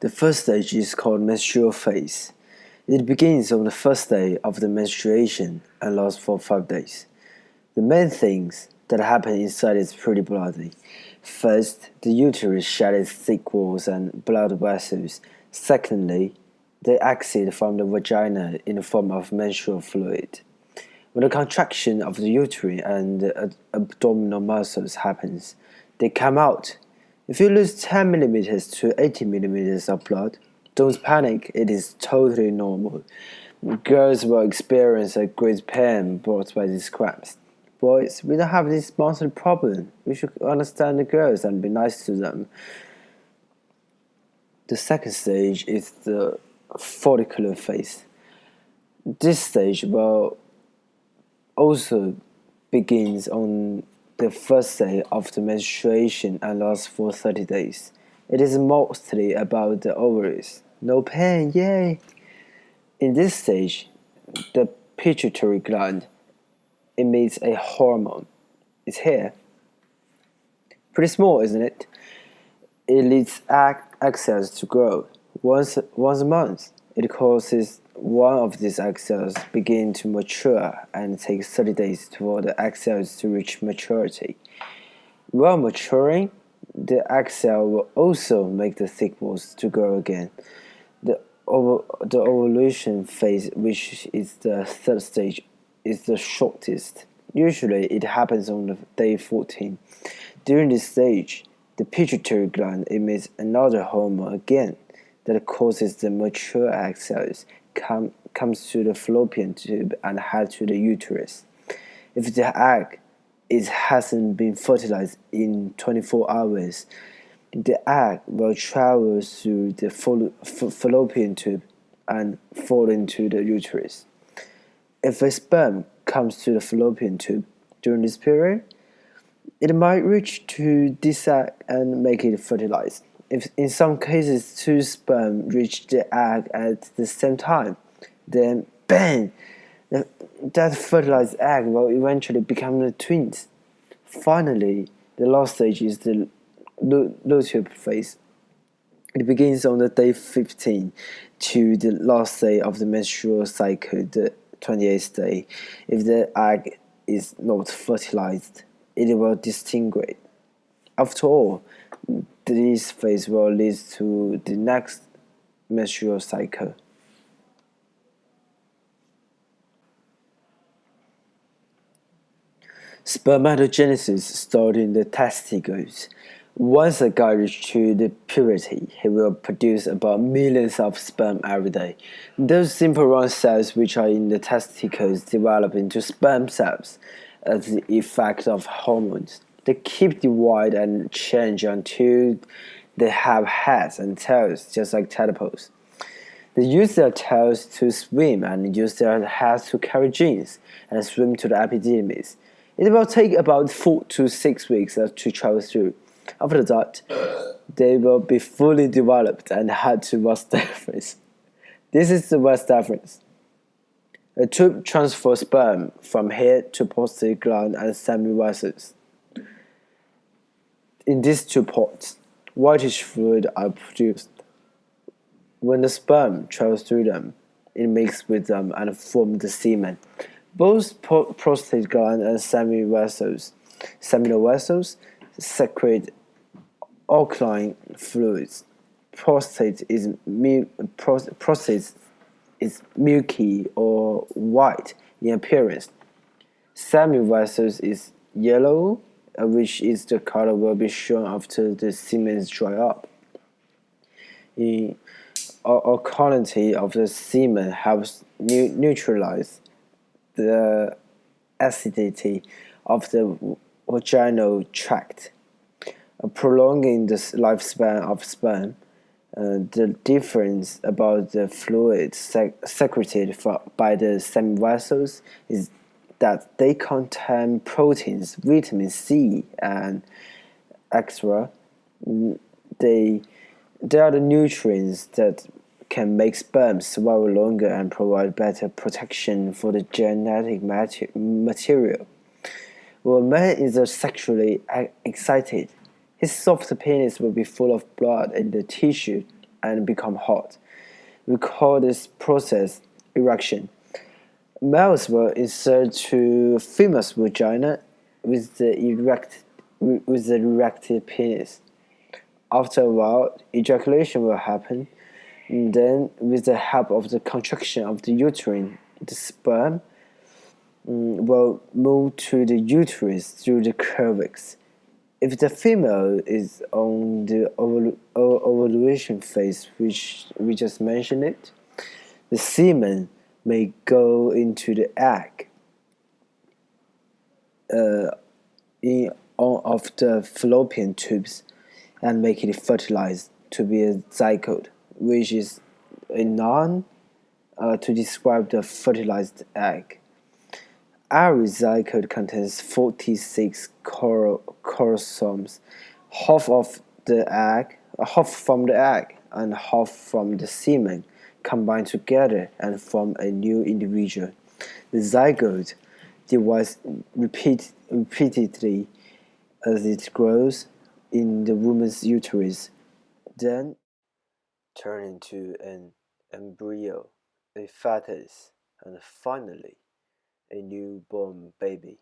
The first stage is called menstrual phase. It begins on the first day of the menstruation and lasts for 5 days. The main things that happen inside is pretty bloody. First, the uterus sheds thick walls and blood vessels. Secondly, they exit from the vagina in the form of menstrual fluid. When the contraction of the uterine and the abdominal muscles happens, they come out. If you lose 10 millimeters to 80 millimeters of blood, don't panic, it is totally normal. Girls will experience a great pain brought by these cramps. Boys, we don't have this monthly problem. We should understand the girls and be nice to them. The second stage is the follicular phase. This stage will also begins on the first day of the menstruation and lasts for 30 days. It is mostly about the ovaries. No pain, yay! In this stage, the pituitary gland emits a hormone. It's here. Pretty small, isn't it? It leads egg cells to grow. Once a month, it causes one of these egg cells begin to mature and takes 30 days for the egg cells to reach maturity. While maturing, the egg cell will also make the thick walls to grow again. The ovulation phase, which is the third stage, is the shortest. Usually it happens on day 14. During this stage, the pituitary gland emits another hormone again that causes the mature egg cells comes to the fallopian tube and head to the uterus. If the egg hasn't been fertilized in 24 hours, the egg will travel through the fallopian tube and fall into the uterus. If a sperm comes to the fallopian tube during this period, it might reach to this egg and make it fertilized. If in some cases two sperm reach the egg at the same time, then bang! That fertilized egg will eventually become the twins. Finally, the last stage is the luteal phase. It begins on the day 15 to the last day of the menstrual cycle, the 28th day. If the egg is not fertilized, it will disintegrate. After all, this phase will lead to the next menstrual cycle. Spermatogenesis starts in the testicles. Once a guy reaches to the puberty, he will produce about millions of sperm every day. Those simple round cells which are in the testicles develop into sperm cells as the effect of hormones. They keep divide and change until they have heads and tails, just like tadpoles. They use their tails to swim and use their heads to carry genes and swim to the epidermis. It will take about 4 to 6 weeks to travel through. After that, they will be fully developed and head to vas deferens. This is the vas deferens. A tube transfers sperm from here to prostate gland and semivessels. In these two ports, whitish fluid are produced. When the sperm travels through them, it mixes with them and forms the semen. Both prostate gland and seminal vessels secrete alkaline fluids. Prostate is milky or white in appearance. Seminal vessels is yellow, which is the color will be shown after the semen dry up. The alkalinity of the semen helps neutralize the acidity of the vaginal tract, prolonging the lifespan of sperm. The difference about the fluids secreted by the seminal vessels is that they contain proteins, vitamin C, and extra. They are the nutrients that can make sperm survive longer and provide better protection for the genetic material. When a man is sexually excited, his soft penis will be full of blood in the tissue and become hot. We call this process erection. Males will insert to female's vagina with the erected penis. After a while, ejaculation will happen. And then, with the help of the contraction of the uterine, the sperm will move to the uterus through the cervix. If the female is on the ovulation phase, which we just mentioned it, the semen may go into the egg of the fallopian tubes and make it fertilized to be a zygote, which is a noun to describe the fertilized egg. Every zygote contains 46 chromosomes, half from the egg, and half from the semen, combined together and form a new individual. The zygote divides repeatedly as it grows in the woman's uterus, then turn into an embryo, a fetus, and finally a newborn baby.